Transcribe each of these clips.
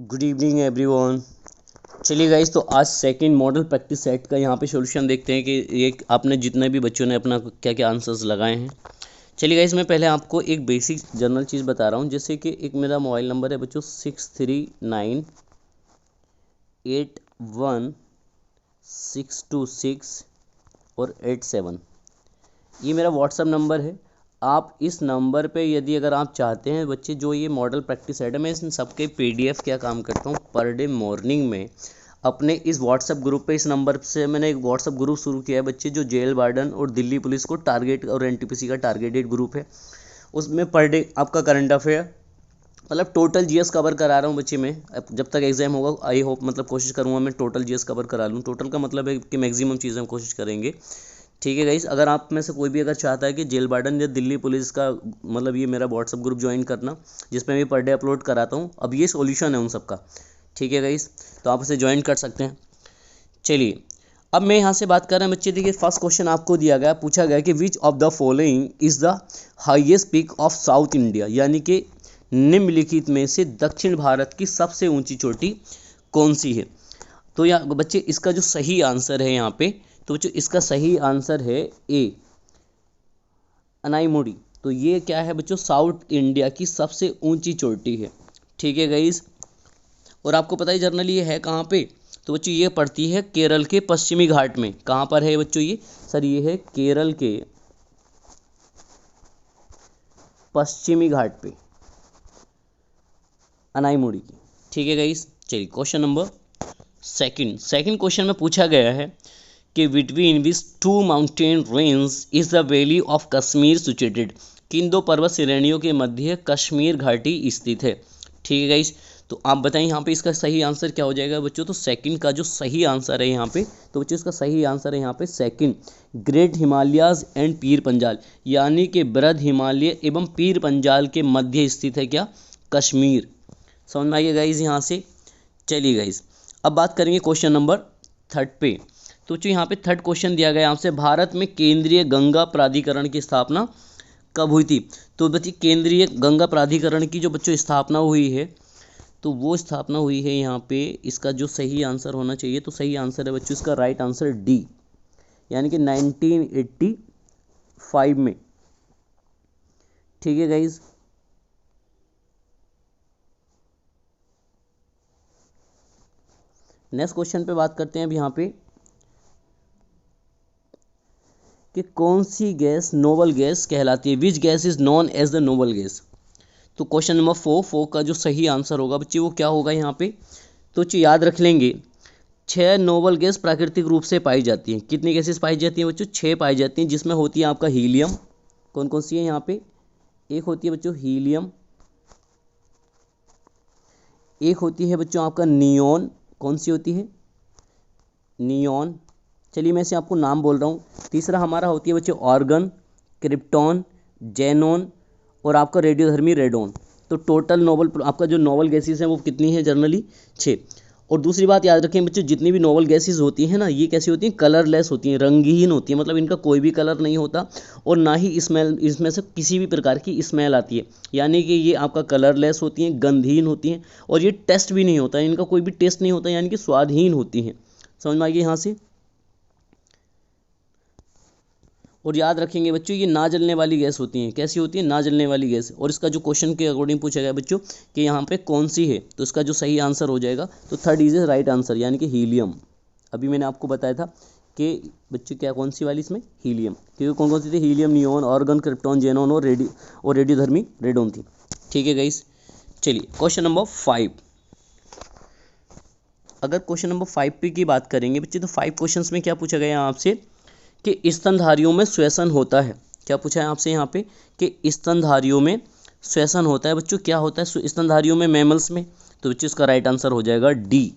Good evening everyone. चलिए guys, तो आज सेकंड मॉडल प्रैक्टिस सेट का यहाँ पे सॉल्यूशन देखते हैं कि ये आपने जितने भी बच्चों ने अपना क्या क्या आंसर्स लगाए हैं। चलिए गाइस, मैं पहले आपको एक बेसिक जनरल चीज़ बता रहा हूँ, जैसे कि एक मेरा मोबाइल नंबर है बच्चों 63981626 और 87। ये मेरा व्हाट्सअप नंबर है। आप इस नंबर पे यदि अगर आप चाहते हैं बच्चे, जो ये मॉडल प्रैक्टिस सेट है, मैं इन सबके पीडीएफ क्या काम करता हूँ पर डे मॉर्निंग में अपने इस व्हाट्सअप ग्रुप पे, इस नंबर से मैंने एक व्हाट्सअप ग्रुप शुरू किया है बच्चे, जो जेल वार्डन और दिल्ली पुलिस को टारगेट और एनटीपीसी का टारगेटेड ग्रुप है। उसमें पर डे आपका करंट अफेयर मतलब टोटल जीएस कवर करा रहा हूँ बच्चे में। अब जब तक एग्जाम होगा आई होप मतलब कोशिश करूँगा मैं टोटल जीएस कवर करा लूँ। टोटल का मतलब है कि मैक्सिमम चीज़ें हम कोशिश करेंगे। ठीक है गाइस, अगर आप में से कोई भी अगर चाहता है कि जेल वार्डन या दिल्ली पुलिस का मतलब ये मेरा व्हाट्सअप ग्रुप ज्वाइन करना, जिसमें मैं पर डे अपलोड कराता हूँ, अब ये सॉल्यूशन है उन सबका। ठीक है गाइस, तो आप उसे ज्वाइन कर सकते हैं। चलिए, अब मैं यहाँ से बात कर रहा हूँ बच्चे। देखिए, फर्स्ट क्वेश्चन आपको दिया गया, पूछा गया कि which of the following is the highest peak of south India, यानी कि निम्नलिखित में से दक्षिण भारत की सबसे ऊंची चोटी कौन सी है। तो यहाँ बच्चे इसका जो सही आंसर है यहाँ पे, तो बच्चों इसका सही आंसर है ए, अनाईमुड़ी। तो ये क्या है बच्चों, साउथ इंडिया की सबसे ऊंची चोटी है। ठीक है गाइस, और आपको पता है जनरली ये है कहाँ पे, तो बच्चों ये पड़ती है केरल के पश्चिमी घाट में। कहाँ पर है बच्चों ये, सर ये है केरल के पश्चिमी घाट पे अनाईमुड़ी की। ठीक है गाइस, चलिए क्वेश्चन नंबर सेकंड क्वेश्चन में पूछा गया है कि between which two mountain range is the valley of Kashmir situated, किन दो पर्वत श्रेणियों के मध्य कश्मीर घाटी स्थित है। ठीक है गाइस, तो आप बताएं यहाँ पे इसका सही आंसर क्या हो जाएगा बच्चों। तो सेकंड का जो सही आंसर है यहाँ पे, तो बच्चों इसका सही आंसर है यहाँ पे second, great Himalayas and Pir Panjal, यानी कि बृहद हिमालय एवं पीर पंजाल के मध्य स्थित है क्या, कश्मीर। समझ में आइए गाइस यहाँ से। चलिए गाइस, अब बात करेंगे क्वेश्चन नंबर थर्ड पे। तो जो यहाँ पे थर्ड क्वेश्चन दिया गया आपसे, भारत में केंद्रीय गंगा प्राधिकरण की स्थापना कब हुई थी। तो बच्चे केंद्रीय गंगा प्राधिकरण की जो बच्चों स्थापना हुई है, तो वो स्थापना हुई है यहाँ पे, इसका जो सही आंसर होना चाहिए, तो सही आंसर है बच्चों इसका राइट आंसर डी, यानी कि 1985 में। ठीक है गाइज, नेक्स्ट क्वेश्चन पे बात करते हैं अब यहाँ पे कि कौन सी गैस नोबल गैस कहलाती है, which gas is known as the noble gas. तो क्वेश्चन नंबर फोर का जो सही आंसर होगा बच्चे वो क्या होगा यहाँ पे, तो याद रख लेंगे 6 नोबल गैस प्राकृतिक रूप से पाई जाती हैं। कितनी गैसेस पाई जाती हैं बच्चों, 6 पाई जाती हैं, जिसमें होती है आपका हीलियम। कौन कौन सी है यहाँ पे, एक होती है बच्चों हीलियम, एक होती है बच्चों आपका नियॉन। कौन सी होती है, नियॉन। चलिए मैं इसे आपको नाम बोल रहा हूँ। तीसरा हमारा होती है बच्चों ऑर्गन, क्रिप्टॉन, जेनॉन और आपका रेडियोधर्मी रेडोन। तो टोटल नोबल आपका जो नोबल गैसेस हैं वो कितनी है, जनरली 6। और दूसरी बात याद रखें बच्चों, जितनी भी नोबल गैसेस होती हैं ना, ये कैसी होती हैं, कलरलेस होती हैं, रंगहीन होती हैं, मतलब इनका कोई भी कलर नहीं होता और ना ही स्मेल, इसमें से किसी भी प्रकार की स्मेल आती है, यानी कि ये आपका कलरलेस होती हैं, गंधहीन होती हैं, और ये टेस्ट भी नहीं होता, इनका कोई भी टेस्ट नहीं होता, यानी कि स्वादहीन होती हैं। समझ में आइए यहाँ से। और याद रखेंगे बच्चों, ये ना जलने वाली गैस होती हैं। कैसी होती है, ना जलने वाली गैस। और इसका जो क्वेश्चन के अकॉर्डिंग पूछा गया बच्चों कि यहाँ पे कौन सी है, तो इसका जो सही आंसर हो जाएगा, तो थर्ड इज राइट आंसर, यानी कि हीलियम। अभी मैंने आपको बताया था कि बच्चों क्या कौन सी वाली इसमें, हीलियम, क्योंकि कौन कौन सी थी, helium, neon, organ, krypton, xenon और रेडियोधर्मी रेडोन थी। ठीक है गाइस, चलिए क्वेश्चन नंबर 5। अगर क्वेश्चन नंबर 5 पे की बात करेंगे बच्चे, तो 5 क्वेश्चन में क्या पूछा गया आपसे कि स्तनधारियों में श्वसन होता है। क्या पूछा है आपसे यहाँ पे कि स्तनधारियों में श्वसन होता है बच्चों, क्या होता है स्तनधारियों में, मैमल्स में। तो बच्चों इसका राइट आंसर हो जाएगा डी,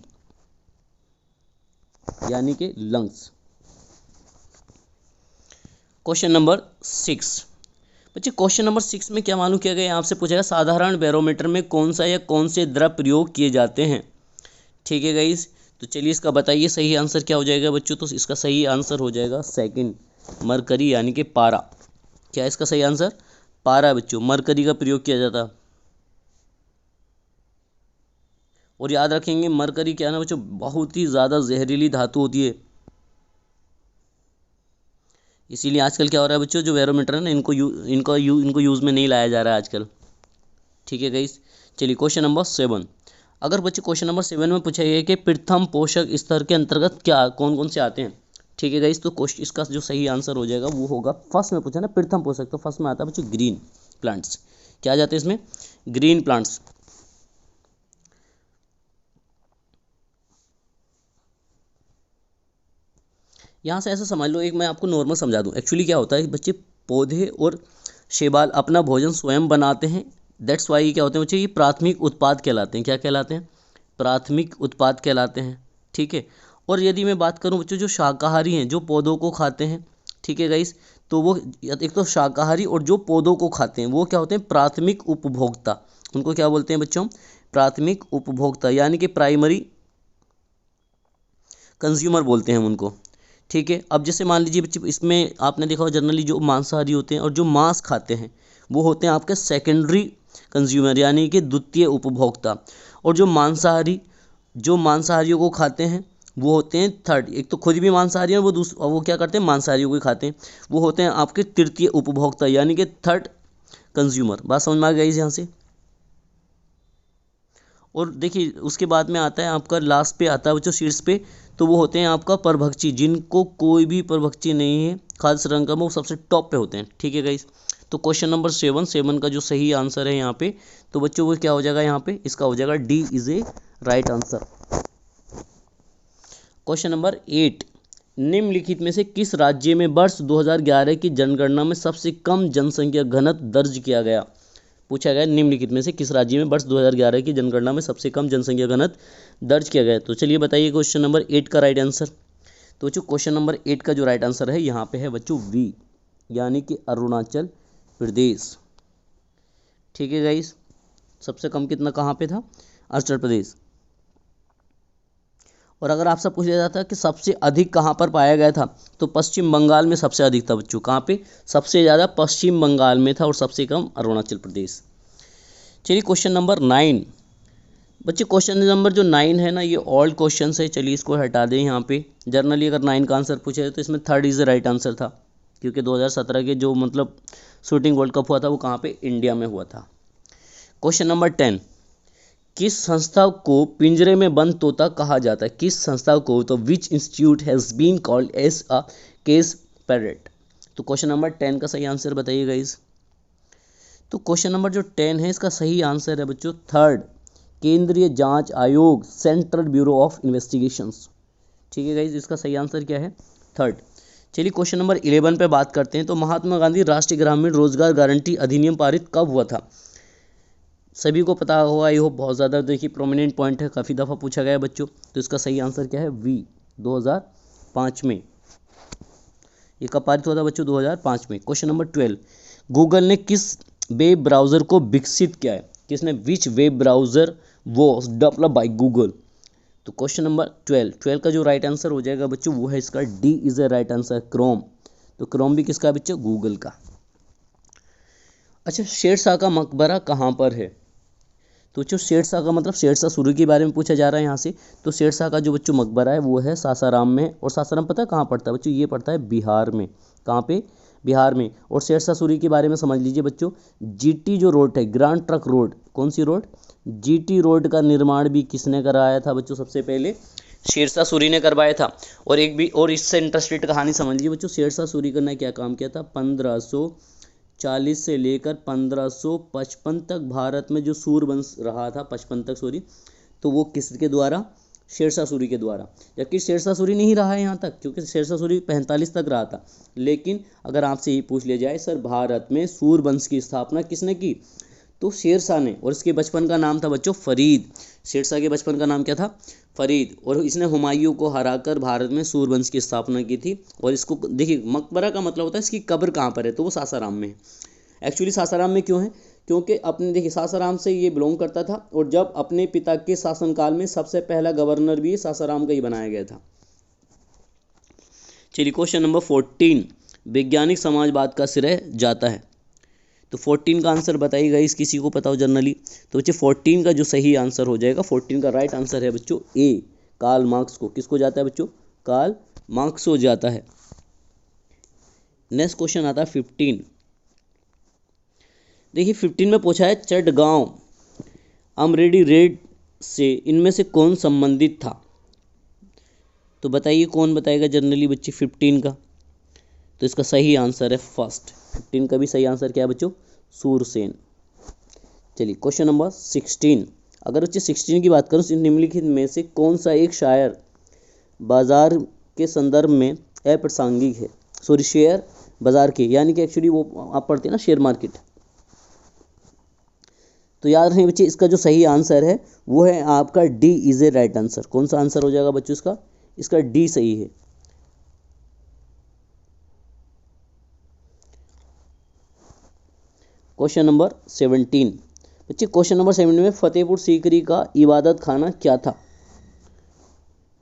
यानी कि लंग्स। क्वेश्चन नंबर 6 बच्चे, क्वेश्चन नंबर 6 में क्या मालूम किया गया आपसे, पूछा गया साधारण बैरोमीटर में कौन सा या कौन से द्रव प्रयोग किए जाते हैं। ठीक है गाइस, तो चलिए इसका बताइए सही आंसर क्या हो जाएगा बच्चों। तो इसका सही आंसर हो जाएगा सेकंड, मरकरी, यानी कि पारा। क्या है इसका सही आंसर, पारा बच्चों, मरकरी का प्रयोग किया जाता। और याद रखेंगे मरकरी क्या है ना बच्चों, बहुत ही ज़्यादा जहरीली धातु होती है। इसीलिए आजकल क्या हो रहा है बच्चों, जो बैरोमीटर है ना इनको यूज़ में नहीं लाया जा रहा है आजकल। ठीक है गाइस, चलिए क्वेश्चन नंबर 7। अगर बच्चे क्वेश्चन नंबर 7 में पूछा गया है कि प्रथम पोषक स्तर के अंतर्गत क्या कौन कौन से आते हैं। ठीक है गाइस, तो क्वेश्चन इसका जो सही आंसर हो जाएगा वो होगा, फर्स्ट में पूछा ना प्रथम पोषक, तो फर्स्ट में आता है बच्चों ग्रीन प्लांट्स। क्या आ जाते हैं इसमें, ग्रीन प्लांट्स। यहाँ से ऐसा समझ लो, एक मैं आपको नॉर्मल समझा दूँ। एक्चुअली क्या होता है बच्चे, पौधे और शैवाल अपना भोजन स्वयं बनाते हैं। दैट्स वाई क्या होते हैं बच्चे, ये प्राथमिक उत्पाद कहलाते हैं। क्या कहलाते हैं, प्राथमिक उत्पाद कहलाते हैं। ठीक है, और यदि मैं बात करूं बच्चों, जो शाकाहारी हैं, जो पौधों को खाते हैं, ठीक है गाइस, तो वो एक तो शाकाहारी और जो पौधों को खाते हैं वो क्या होते हैं, प्राथमिक उपभोक्ता। उनको क्या बोलते हैं बच्चों, प्राथमिक उपभोक्ता, यानी कि प्राइमरी कंज्यूमर बोलते हैं हम उनको। ठीक है, अब जैसे मान लीजिए बच्चे, इसमें आपने देखा हो जनरली जो मांसाहारी होते हैं और जो मांस खाते हैं वो होते हैं आपके सेकेंडरी कंज्यूमर, यानी कि द्वितीय उपभोक्ता। और जो मांसाहारियों को खाते हैं वो होते हैं थर्ड। एक तो खुद भी मांसाहारी है, वो क्या करते हैं, मांसाहारियों को ही खाते हैं, वो होते हैं आपके तृतीय उपभोक्ता, यानी कि थर्ड कंज्यूमर। बात समझ में आ गई यहाँ से। और देखिए उसके बाद में आता है आपका, लास्ट पे आता है बच्चों शीर्ष पे, तो वो होते हैं आपका परभक्षी, जिनको कोई भी परभक्षी नहीं है खाद्य श्रृंखला में, वो सबसे टॉप पे होते हैं। ठीक है गाइस, तो क्वेश्चन नंबर 7 का जो सही आंसर है यहाँ पे, तो बच्चों वो क्या हो जाएगा यहाँ पे, इसका हो जाएगा D is a right answer. Question number 8, निम्नलिखित में से किस राज्य में वर्ष 2011 की जनगणना में सबसे कम जनसंख्या घनत्व दर्ज किया गया। पूछा गया निम्नलिखित में से किस राज्य में वर्ष 2011 की जनगणना में सबसे कम जनसंख्या घनत्व दर्ज किया गया। तो चलिए बताइए क्वेश्चन नंबर 8 का राइट आंसर। तो बच्चों क्वेश्चन नंबर 8 का जो राइट आंसर है यहाँ पे है बच्चों वी, यानी कि अरुणाचल प्रदेश। ठीक है गाइस, सबसे कम कितना कहाँ पे था, अरुणाचल प्रदेश। और अगर आपसे पूछ लिया जाता है कि सबसे अधिक कहाँ पर पाया गया था, तो पश्चिम बंगाल में सबसे अधिक था बच्चों। कहाँ पे, सबसे ज़्यादा पश्चिम बंगाल में था और सबसे कम अरुणाचल प्रदेश। चलिए क्वेश्चन नंबर 9 बच्चे, क्वेश्चन नंबर जो 9 है ना, ये ओल्ड क्वेश्चन है, चलिए इसको हटा दें यहाँ पे। जनरली अगर 9 का आंसर पूछा जाए तो इसमें third is the right answer था, क्योंकि 2017 के जो मतलब शूटिंग वर्ल्ड कप हुआ था वो कहाँ पे, इंडिया में हुआ था। क्वेश्चन नंबर 10, किस संस्था को पिंजरे में बंद तोता कहा जाता है, किस संस्था को, तो which institute has been called as a cage parrot. तो क्वेश्चन नंबर 10 का सही आंसर बताइए गाइस। तो क्वेश्चन नंबर जो 10 है इसका सही आंसर है बच्चों थर्ड, केंद्रीय जांच आयोग, सेंट्रल ब्यूरो ऑफ इन्वेस्टिगेशंस। ठीक है गाइस, इसका सही आंसर क्या है, थर्ड। चलिए क्वेश्चन नंबर 11 पे बात करते हैं। तो महात्मा गांधी राष्ट्रीय ग्रामीण रोजगार गारंटी अधिनियम पारित कब हुआ था। सभी को पता होगा, ये हो बहुत ज़्यादा देखिए प्रोमिनेंट पॉइंट है, काफ़ी दफ़ा पूछा गया है बच्चों। तो इसका सही आंसर क्या है, वी, 2005 में। ये कब पारित हुआ था बच्चों, 2005 में। क्वेश्चन नंबर 12, गूगल ने किस वेब ब्राउज़र को विकसित किया है, किसने, which web browser was developed by Google. तो क्वेश्चन नंबर 12 का जो राइट आंसर हो जाएगा बच्चों वो है इसका D is a right answer, Chrome. तो क्रोम भी किसका बच्चों, गूगल का। अच्छा, शेरशाह का मकबरा कहाँ पर है। तो बच्चों शेरशाह का मतलब शेरशाह सूरी के बारे में पूछा जा रहा है यहाँ से। तो शेरशाह का जो बच्चों मकबरा है वो है सासाराम में, और सासाराम पता है कहाँ पड़ता है बच्चों, ये पड़ता है बिहार में। कहाँ पे, बिहार में। और शेरशाह सूरी के बारे में समझ लीजिए बच्चों, जीटी जो रोड है, ग्रांड ट्रंक रोड, कौन सी रोड, जीटी रोड का निर्माण भी किसने कराया था बच्चों, सबसे पहले शेरशाह सूरी ने करवाया था। और एक भी और इससे इंटरेस्टेड कहानी समझ लीजिए बच्चों, शेरशाह सूरी ने क्या काम किया था, 1540 से लेकर 1555 तक भारत में जो सूरवंश रहा था, 55 तक सॉरी, तो वो किसके द्वारा, शेरशाह सूरी के द्वारा। जबकि शेरशाह सूरी नहीं रहा है यहाँ तक, क्योंकि शेरशाह सूरी 45 तक रहा था। लेकिन अगर आपसे ये पूछ लिया जाए सर भारत में सूरवंश की स्थापना किसने की, तो शेरशाह ने। और इसके बचपन का नाम था बच्चों फरीद। शेरशाह के बचपन का नाम क्या था, फरीद। और इसने हुमायूं को हराकर भारत में सूरवंश की स्थापना की थी। और इसको देखिए, मकबरा का मतलब होता है इसकी कब्र कहाँ पर है, तो वो सासाराम में है। एक्चुअली सासाराम में क्यों है, क्योंकि अपने देखिए सासाराम से ये बिलोंग करता था, और जब अपने पिता के शासनकाल में सबसे पहला गवर्नर भी सासाराम का ही बनाया गया था। चलिए क्वेश्चन नंबर 14, वैज्ञानिक समाजवाद का श्रेय जाता है। तो 14 का आंसर बताइए गाइस, किसी को पता हो जनरली। तो बच्चे 14 का जो सही आंसर हो जाएगा, 14 का राइट आंसर है बच्चों ए, कार्ल मार्क्स को। किसको जाता है बच्चों? कार्ल मार्क्स हो जाता है। नेक्स्ट क्वेश्चन आता है 15। देखिए 15 में पूछा है चटगांव अमरेडी रेड से इनमें से कौन संबंधित था? तो बताइए कौन बताएगा जनरली बच्चे 15 का? तो इसका सही आंसर है फर्स्ट। 15 का भी सही आंसर क्या है बच्चों? सूरसेन। चलिए क्वेश्चन नंबर 16। अगर बच्चे 16 की बात करूँ, निम्नलिखित में से कौन सा एक शायर बाजार के संदर्भ में अप्रासंगिक है? सॉरी, शेयर बाजार के, यानी कि एक्चुअली वो आप पढ़ते हैं ना शेयर मार्केट। तो याद रखें बच्चे, इसका जो सही आंसर है वो है आपका D is a right answer. कौन सा आंसर हो जाएगा बच्चों इसका? इसका डी सही है। Question number 17। बच्चे क्वेश्चन नंबर 17 में फतेहपुर सीकरी का इबादत खाना क्या था?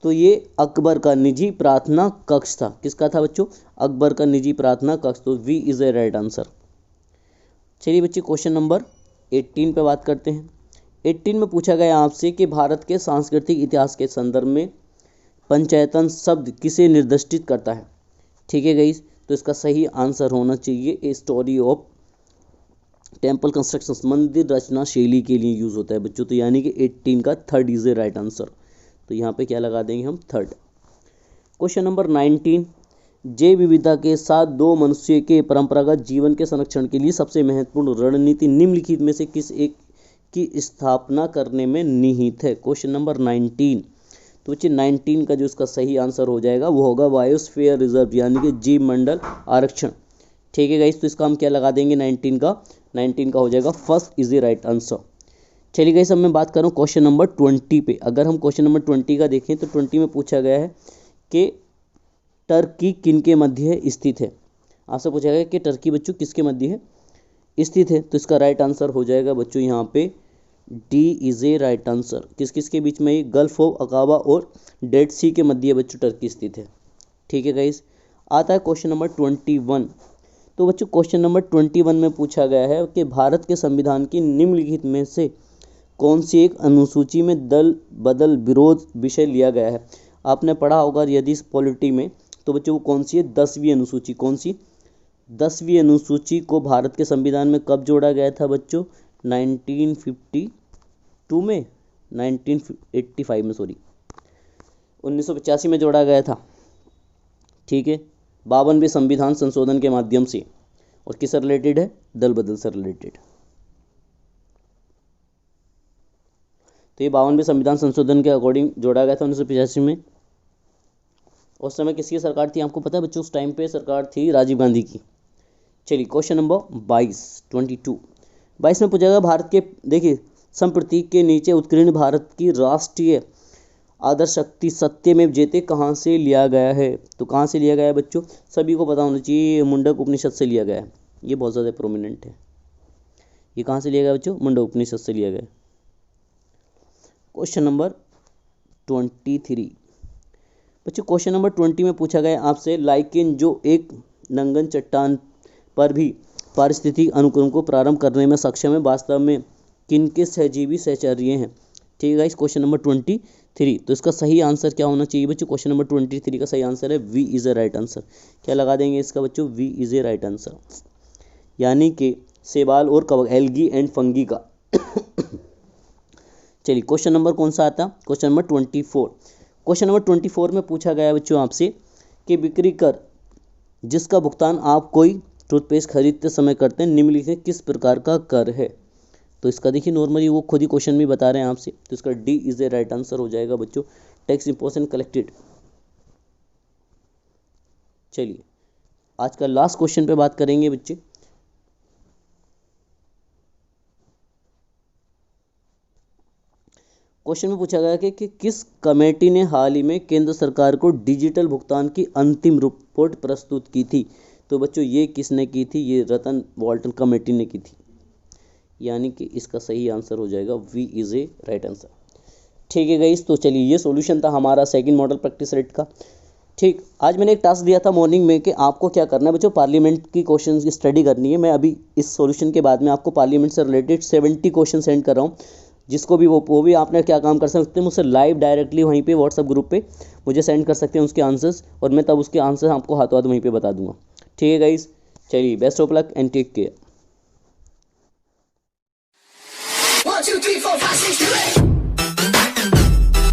तो ये अकबर का निजी प्रार्थना कक्ष था। किसका था बच्चों? अकबर का निजी प्रार्थना कक्ष। तो B is a right answer. चलिए बच्चे क्वेश्चन नंबर 18 पे बात करते हैं। 18 में पूछा गया आपसे कि भारत के सांस्कृतिक इतिहास के संदर्भ में पंचायतन शब्द किसे निर्दिष्टित करता है? ठीक है गाइस, तो इसका सही आंसर होना चाहिए a story of temple construction, मंदिर रचना शैली के लिए यूज होता है बच्चों। तो यानी कि 18 का third is a right answer. तो यहाँ पे क्या लगा देंगे हम? थर्ड। Question number 19। जैव विविधता के साथ दो मनुष्य के परंपरागत जीवन के संरक्षण के लिए सबसे महत्वपूर्ण रणनीति निम्नलिखित में से किस एक की स्थापना करने में निहित है? Question number 19। तो बच्चे 19 का जो इसका सही आंसर हो जाएगा वो होगा बायोस्फीयर रिजर्व, यानी कि जीव मंडल आरक्षण। ठीक है गाइस, तो इसका हम क्या लगा देंगे? 19 का हो जाएगा first is the right answer. चलिए गाइस, अब मैं बात करूँ क्वेश्चन नंबर 20 पे। अगर हम क्वेश्चन नंबर 20 का देखें तो 20 में पूछा गया है कि टर्की किनके मध्य स्थित है? आपसे पूछा गया कि टर्की बच्चों किसके मध्य है स्थित है? तो इसका राइट आंसर हो जाएगा बच्चों यहाँ पे D is a right answer. किस किस के बीच में? गल्फ ऑफ अकाबा और डेड सी के मध्य बच्चों टर्की स्थित है। ठीक है गाइस, आता है क्वेश्चन नंबर 21। तो बच्चों क्वेश्चन नंबर 21 में पूछा गया है कि भारत के संविधान की निम्नलिखित में से कौन सी एक अनुसूची में दल बदल विरोध विषय लिया गया है? आपने पढ़ा होगा यदि पॉलिटी में, तो बच्चों वो कौन सी है? 10वीं अनुसूची। कौन सी? 10वीं अनुसूची को भारत के संविधान में कब जोड़ा गया था बच्चों? 1952 में, 1985 में, सॉरी 1985 में जोड़ा गया था। ठीक है, 52वें संविधान संशोधन के माध्यम से। और किससे रिलेटेड है? दल बदल से रिलेटेड। तो ये 52वें संविधान संशोधन के अकॉर्डिंग जोड़ा गया था 1985 में। उस समय किसकी सरकार थी आपको पता है बच्चों? उस टाइम पे सरकार थी राजीव गांधी की। चलिए क्वेश्चन नंबर 22 में पूछा गया भारत के, देखिए संप्रतीक के नीचे उत्कीर्ण भारत की राष्ट्रीय आदर्श शक्ति सत्यमेव जयते कहाँ से लिया गया है? तो कहाँ से लिया गया है बच्चों? सभी को पता होना चाहिए, मुंडक उपनिषद से लिया गया है। ये बहुत ज़्यादा प्रोमिनेंट है। ये कहाँ से लिया गया बच्चों? मुंडक उपनिषद से लिया गया। क्वेश्चन नंबर 23 बच्चों, क्वेश्चन नंबर 20 में पूछा गया आपसे लाइकेन जो एक नंगन चट्टान पर भी पारिस्थितिक अनुक्रम को प्रारंभ करने में सक्षम है, वास्तव में किनके सहजीवी सहचर्य हैं? ठीक है गाइस, क्वेश्चन नंबर 23। तो इसका सही आंसर क्या होना चाहिए बच्चों? क्वेश्चन नंबर 23 का सही आंसर है B is a right answer. क्या लगा देंगे इसका बच्चों? B is a right answer, यानी कि सेबाल और कवक, एल्गी एंड फंगी का। चलिए क्वेश्चन नंबर कौन सा आता? Question number 24। क्वेश्चन नंबर 24 में पूछा गया बच्चों आपसे कि बिक्री कर जिसका भुगतान आप कोई टूथपेस्ट खरीदते समय करते हैं निम्नलिखित किस प्रकार का कर है? तो इसका देखिए नॉर्मली वो खुद ही क्वेश्चन भी बता रहे हैं आपसे। तो इसका D is a right answer हो जाएगा बच्चों, टैक्स इंपोर्टेशन कलेक्टेड। चलिए आज का लास्ट क्वेश्चन पे बात करेंगे बच्चे। क्वेश्चन में पूछा गया कि किस कमेटी ने हाल ही में केंद्र सरकार को डिजिटल भुगतान की अंतिम रिपोर्ट प्रस्तुत की थी? तो बच्चों ये किसने की थी? ये रतन वाल्टन कमेटी ने की थी, यानी कि इसका सही आंसर हो जाएगा B is a right answer. ठीक है गाइस, तो चलिए ये सॉल्यूशन था हमारा सेकंड मॉडल प्रैक्टिस सेट का। ठीक, आज मैंने एक टास्क दिया था मॉर्निंग में कि आपको क्या करना है बच्चों, पार्लियामेंट की क्वेश्चन की स्टडी करनी है। मैं अभी इस सॉल्यूशन के बाद में आपको पार्लियामेंट से रिलेटेड 70 क्वेश्चन सेंड कर रहा हूँ, जिसको भी वो भी आपने क्या काम कर सकते हैं, मुझसे लाइव डायरेक्टली वहीं पे व्हाट्सअप ग्रुप पे मुझे सेंड कर सकते हैं उसके आंसर्स, और मैं तब उसके आंसर्स आपको हाथों हाथ वहीं पे बता दूंगा। ठीक है गाइस, चलिए best of luck and take care. 1, 2, 3, 4, 5, 6, 2, 8